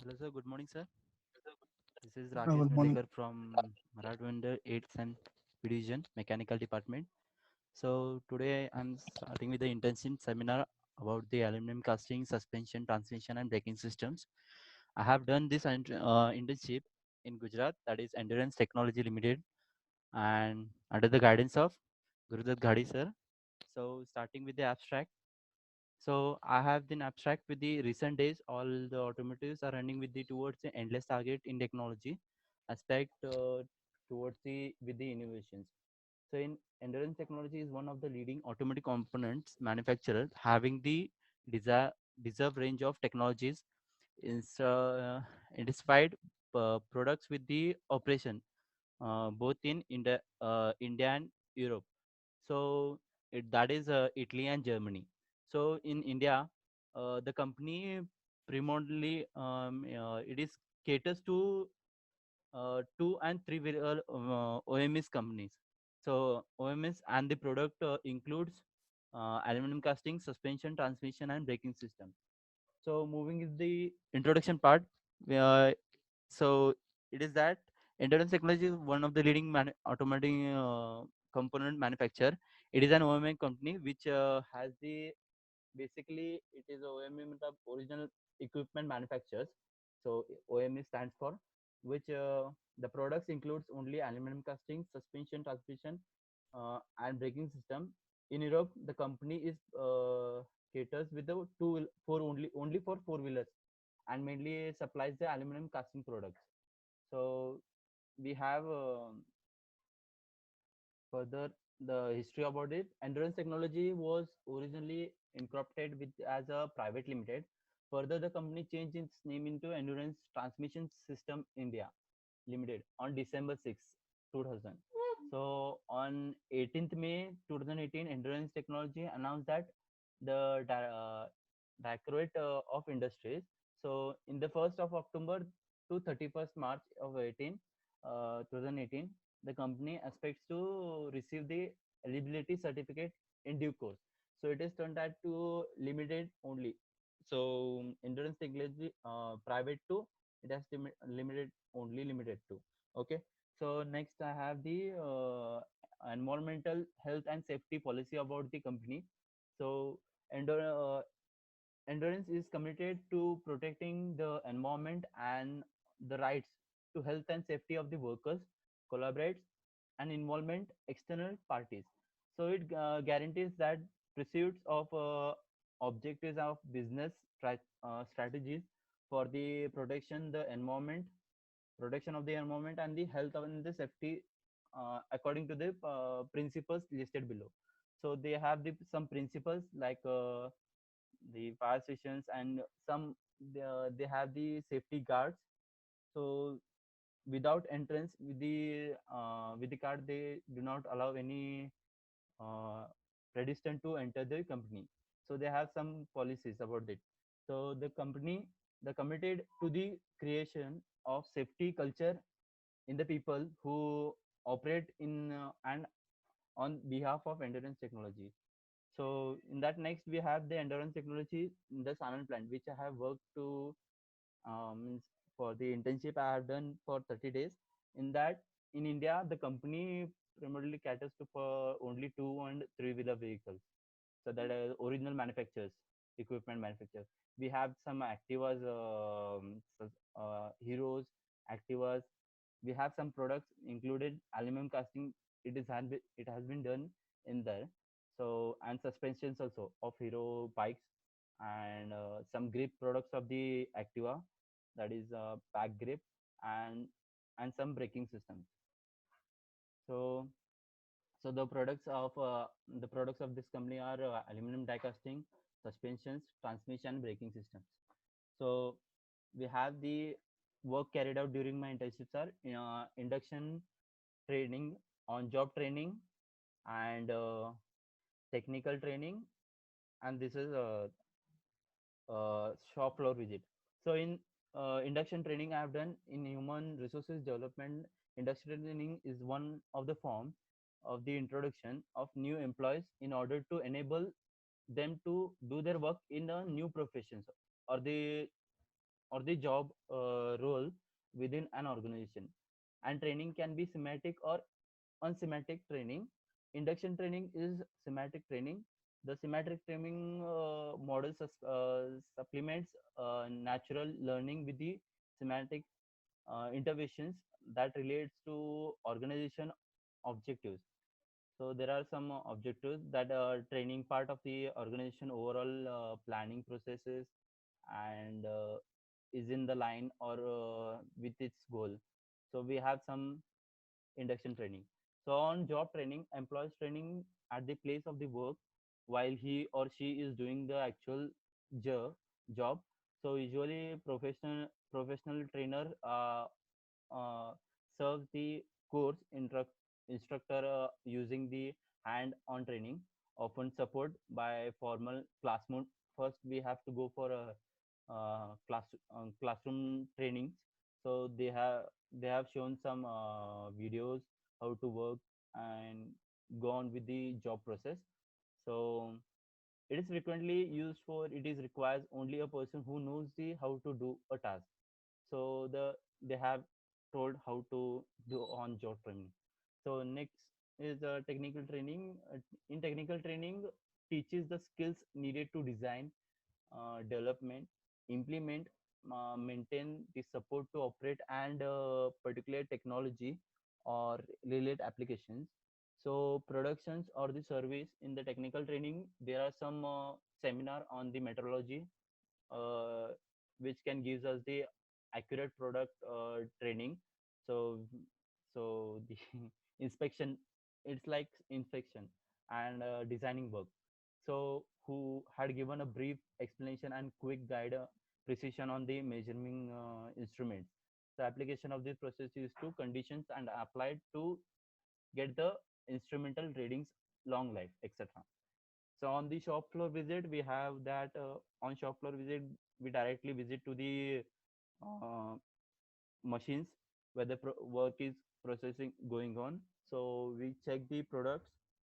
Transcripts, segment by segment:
Hello, sir. Good morning, sir. This is Good Rakesh morning. Nalekar from Marathwander 8th and Division Mechanical Department. So today I'm starting with the internship seminar about the aluminum casting, suspension, transmission, and braking systems. I have done this internship in Gujarat, that is Endurance Technology Limited, and under the guidance of Gurudat Ghadi, sir. So starting with the abstract. So I have been abstract with the recent days. All the automotives are running with the towards the endless target in technology aspect towards the with the innovations. So in endurance technology is one of the leading automotive components manufacturer having the desire deserved range of technologies is identified products with the operation both in India and Europe. So that is Italy and Germany. So in India, the company predominantly it is caters to two and three wheeler OMS companies. So OMS and the product includes aluminum casting, suspension, transmission, and braking system. So moving is the introduction part. Uh, so it is that endurance technology is one of the leading automotive component manufacturer. It is an OEM company which has the basically it is OEM the original equipment manufacturers. So OEM stands for which the products includes only aluminum casting, suspension, transmission, and braking system. In Europe, the company is caters with the four only for four wheelers and mainly supplies the aluminum casting products. So we have further the history about it. Endurance Technology was originally incorporated with as a private limited. Further, the company changed its name into Endurance Transmission System India Limited on December 6, 2000. So on 18th May 2018, Endurance Technology announced that the Directorate of Industries. So in the 1st of October to 31st March of 2018, the company expects to receive the eligibility certificate in due course. So it is turned out to limited only. So endurance technology private to it has limited only limited to. Okay. So next I have the environmental health and safety policy about the company. So endurance Endurance is committed to protecting the environment and the rights to health and safety of the workers, collaborates, and involvement external parties. So it guarantees that pursuits of objectives of business strategies for the protection of the environment and the health and the safety according to the principles listed below. So they have some principles like the fire stations and some they have the safety guards. So without entrance with the card they do not allow any uh, pedestrian to enter the company. So they have some policies about it. So the committed to the creation of safety culture in the people who operate in and on behalf of endurance technology. So in that next we have the endurance technology in the Sanand plant, which I have worked to means for the internship I have done for 30 days. In that in India, the company primarily caters to for only two and three wheeler vehicles. So that are original manufacturers, equipment manufacturers. We have some Activas, Heroes, Activas. We have some products included aluminum casting. It has been done in there. So and suspensions also of Hero bikes and some grip products of the Activa, that is back grip and some braking systems. So the products of this company are aluminum die casting, suspensions, transmission, braking systems. So we have the work carried out during my internships are induction training, on job training, and technical training, and this is shop floor visit. So in induction training I have done in human resources development. Induction training is one of the form of the introduction of new employees in order to enable them to do their work in a new professions or the or the job role within an organization. And training can be thematic or unsematic training. Induction training is thematic training. The thematic training model supplements natural learning with the thematic interventions that relates to organization objectives. So there are some objectives that are training part of the organization overall planning processes and is in the line or with its goal. So we have some induction training. So on job training, employees training at the place of the work while he or she is doing the actual job. So usually professional trainer uh, serves the course instructor using the hand-on training, often support by formal classroom. First, we have to go for a classroom trainings. So they have shown some videos how to work and go on with the job process. So it is frequently used for it is requires only a person who knows the how to do a task. So they have told how to do on job training. So next is technical training. In technical training teaches the skills needed to design, development, implement, maintain the support to operate and particular technology or related applications. So productions or the service in the technical training, there are some seminar on the metrology, uh, which can gives us the accurate product training. So the inspection, it's like inspection and designing work. So who had given a brief explanation and quick guide precision on the measuring instruments. The application of this process is to conditions and applied to get the instrumental readings, long life, etc. So on the shop floor visit, we have that on shop floor visit, we directly visit to the uh, machines where the work is processing going on. So we check the products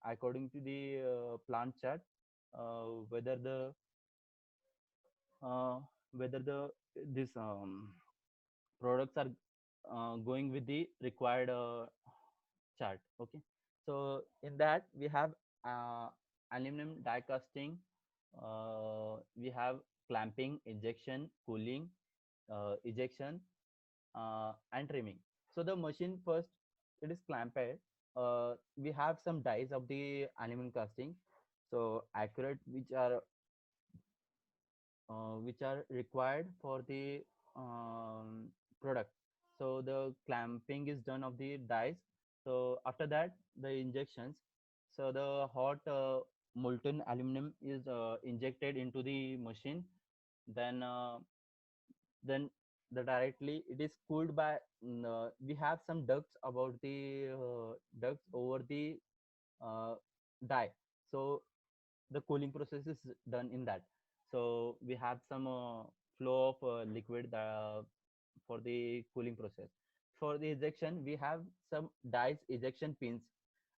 according to the plant chart, whether the uh, whether the this products are going with the required chart. Okay, so in that we have uh, aluminum die casting, we have clamping, injection, cooling, ejection, and trimming. So the machine first, it is clamped. We have some dies of the aluminum casting, so accurate, which are required for the product. So the clamping is done of the dies. So after that, the injections. So the hot molten aluminum is injected into the machine. Then then the directly it is cooled by we have some ducts about the ducts over the uh, die. So the cooling process is done in that. So we have some flow of liquid for the cooling process. For the ejection, we have some dies ejection pins.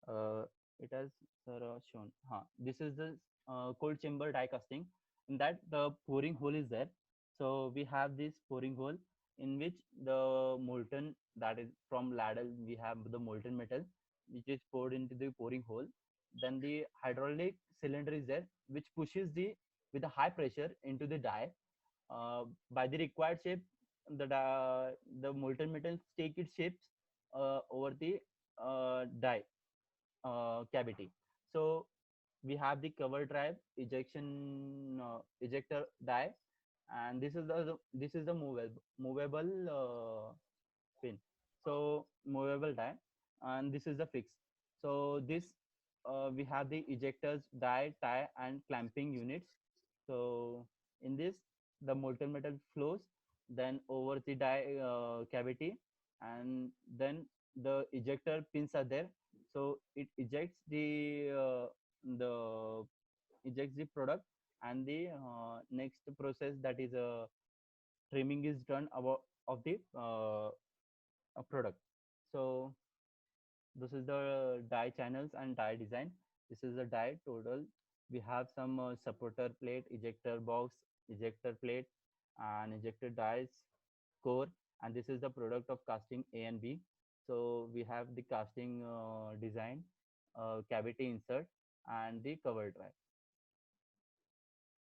uh, it has shown. This is the cold chamber die casting. In that, the pouring hole is there. So we have this pouring hole in which the molten, that is from ladle, we have the molten metal which is poured into the pouring hole. Then the hydraulic cylinder is there, which pushes the with a high pressure into the die. By the required shape, the molten metal take its shapes over the die cavity. So we have the cover drive ejection ejector die, and this is the movable pin. So movable die, and this is the fix. So this we have the ejectors, die, tie, and clamping units. So in this, the molten metal flows then over the die cavity, and then the ejector pins are there. So it the ejects the product, and the next process, that is trimming, is done about of the product. So this is the die channels and die design. This is the die total. We have some supporter plate, ejector box, ejector plate, and injected dies core, and this is the product of casting A and B. So we have the casting design, cavity insert, and the cover drive.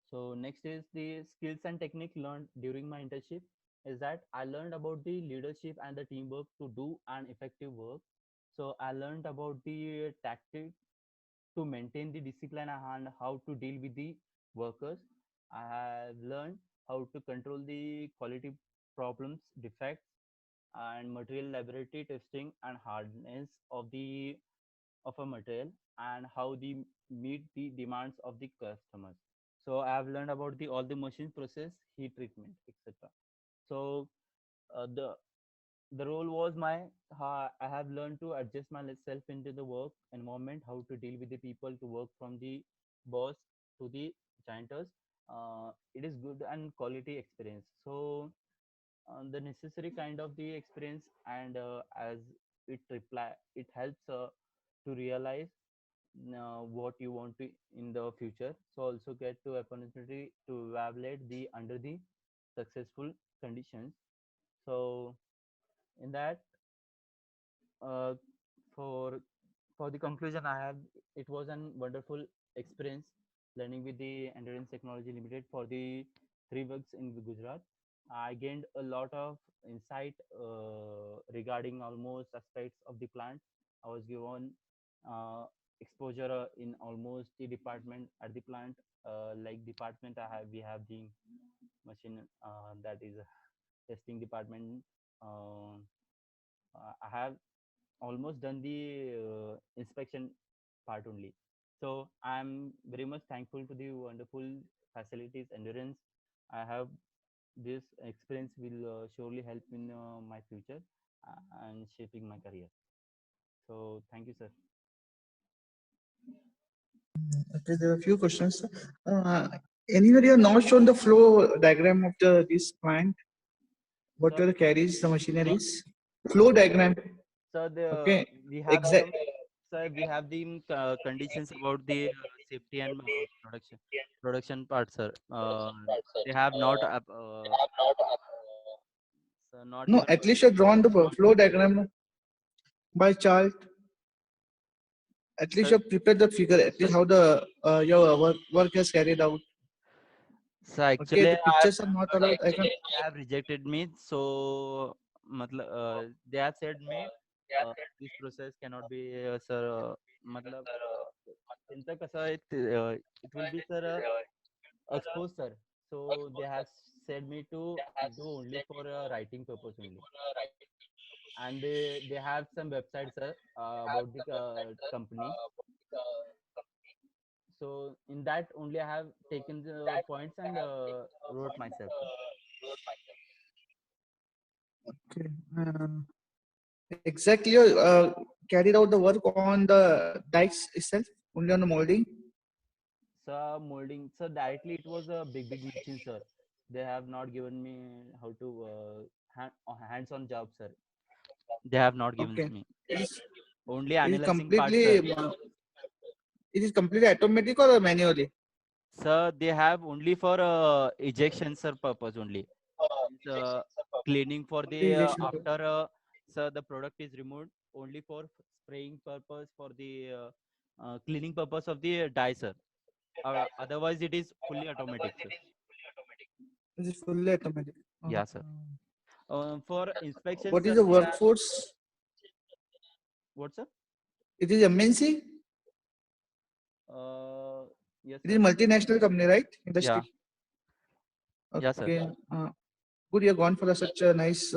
So next is the skills and technique learned during my internship is that I learned about the leadership and the teamwork to do an effective work. So I learned about the tactic to maintain the discipline and how to deal with the workers. I have learned how to control the quality problems, defects, and material laboratory testing and hardness of a material, and how they meet the demands of the customers. So I have learned about the all the machine process, heat treatment, etc. So the role was I have learned to adjust myself into the work environment, how to deal with the people, to work from the boss to the gianters. It is good and quality experience. So the necessary kind of the experience, and as it helps to realize what you want to in the future. So also get to opportunity to evaluate the under the successful conditions. So in that, uh, for the conclusion, I have it was an wonderful experience learning with the Endurance Technology Limited for the 3 weeks in Gujarat. I gained a lot of insight regarding almost aspects of the plant. I was given uh, exposure in almost the department at the plant. Like department, we have the machine that is a testing department. Uh, I have almost done the inspection part only. So I'm very much thankful to the wonderful facilities Endurance. I have this experience will surely help in my future and shaping my career. So thank you, sir. Okay, there are a few questions. Uh, Anywhere you have not shown the flow diagram of the this plant? What So are the carries, the machineries? Flow diagram. so Okay, we have exact. some. So we have the conditions about the safety and production part, sir. They have not so not No, given at least you have drawn the flow diagram by chart. At least sir. you have prepared the figure. At least how the your work has carried out. So Okay, actually, the pictures are not allowed. I can. they have rejected me. So, they have said me this process cannot be, sir. मतलब त्यांचं कसं आहे it will be, sir, exposed, sir. So they have said me to do only for writing purpose only, and they have some websites, sir, about the company. So in that only I have taken the points and wrote myself, sir. Okay. Exactly, you carried out the work on the dikes itself, only on the molding. So molding, so directly it was a big machine, sir. They have not given me how to hands-on job, sir. They have not given Okay. me It is, only it is analyzing parts, sir. completely it is completely automatic or manually? So they have only for ejection, sir, purpose only. Means, cleaning for Only the injection. after so the product is removed only for spraying purpose, for the cleaning purpose of the dye, sir. Otherwise it is fully automatic, sir. It is fully automatic. Yeah, sir. For inspection, What is sir, the we have workforce? what, sir? It is MNC. Uh, yes, It is sir. multinational company, right? Yeah, Industry. yeah, sir. Okay. Good. You're gone for such a nice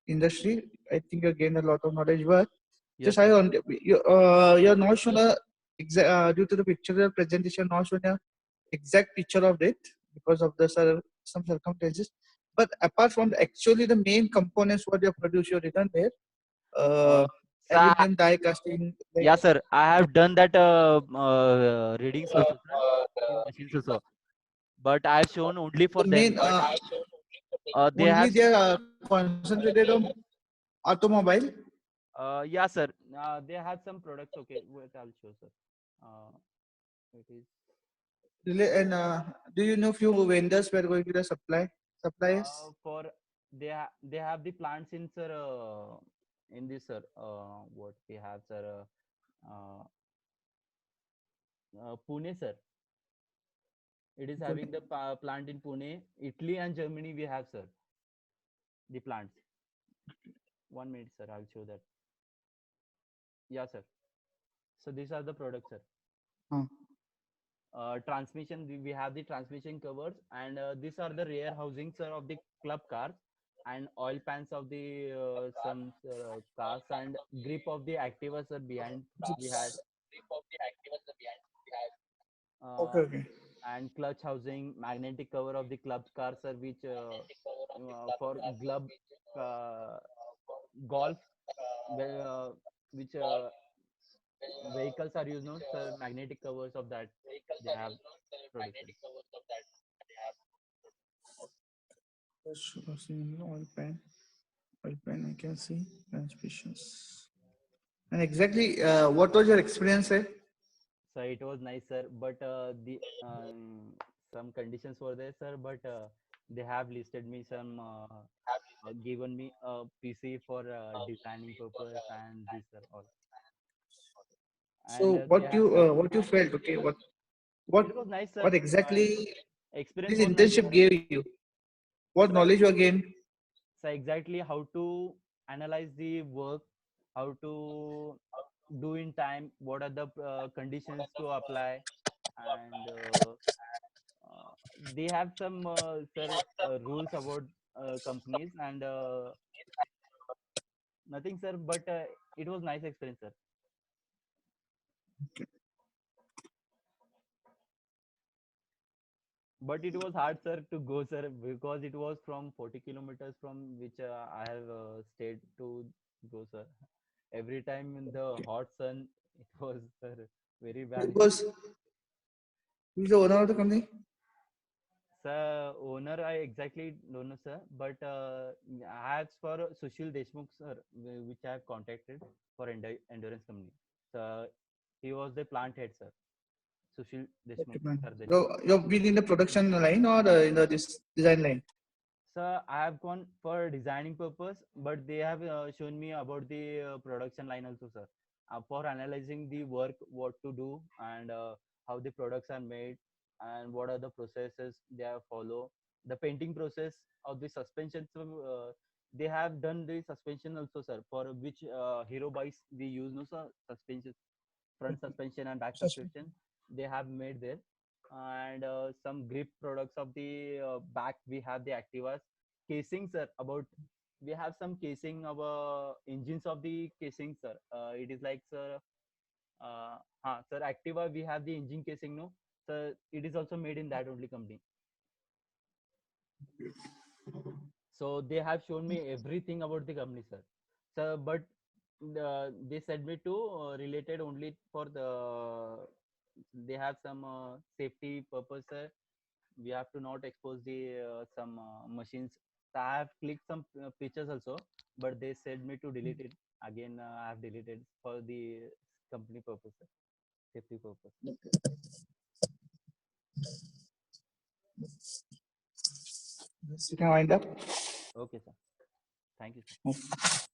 industry. I think you gained a lot of knowledge. But Yes, just I sir. on you're not shown a due to the picture presentation, not shown a exact picture of it because of the some circumstances. But apart from actually the main components what you produce, you written there, uh, So aluminum die casting, like yeah, sir. I have done that readings also, sir. The machines also, but I have shown only for the them. main But they only have, they are concentrated on automobile. yeah, sir. They have some products. Okay, wait, I'll show, sir. It is. And do you know few vendors were going to the suppliers? For they have the plants in sir, in this sir, what we have sir, Pune sir. It is Pune. having the plant in Pune, Italy and Germany. We have sir the plants. 1 minute sir, I'll show that. Yeah sir. So these are the products sir. Huh. Transmission, we have the transmission covers, and these are the rear housings of the club cars, and oil pans of the some cars, and grip of the Activas are behind we had, Okay, uh, okay. and clutch housing, magnetic cover of the club cars are which for club uh, golf, which vehicles are used now, so magnetic covers of that they have produced. Oil pan, I can see transmissions. And exactly, what was your experience there? So it was nice, sir. But the some conditions were there, sir. But they have listed me some, given me a PC for designing purpose and this are all. And So they have some. what you felt? Okay, what It was nice, sir. what exactly Experience this was nice, internship sir. gave you? What So, knowledge you gained? so exactly how to analyze the work, how to do in time, what are the conditions to apply, and they have some sir rules about companies, and nothing sir, but it was nice experience sir. But it was hard sir to go sir, because it was from 40 kilometers from which I have stayed to go sir. Every time in the hot sun, it was sir very bad Because experience. who's the owner of the company? Sir, owner I exactly don't know, sir, but as for Sushil Deshmukh, sir, which I have contacted for endurance company. So he was the plant head, sir. Sushil Okay, Deshmukh, man. sir, the name. You've been in the production line or in the this design line? So I have gone for designing purpose, but they have shown me about the production line also, sir, for analyzing the work, what to do, and how the products are made, and what are the processes they have follow. The painting process of the suspension. So, they have done the suspension also, sir, for which hero bikes we use, no, sir, suspension, front suspension and back Suspension. suspension. They have made there, and some grip products of the back. We have the Activas casing, sir. About we have some casing of engines of the casing, sir. It is like, sir, sir, Activa. We have the engine casing, no. So it is also made in that only company. So they have shown me everything about the company, sir. So, but they said me to related only for the, they have some safety purpose, sir. We have to not expose the some machines. So I have clicked some pictures also, but they said me to delete it again. I have deleted for the company purpose, sir. Safety purpose. Yes, you can wind up. Okay, sir. Thank you, sir.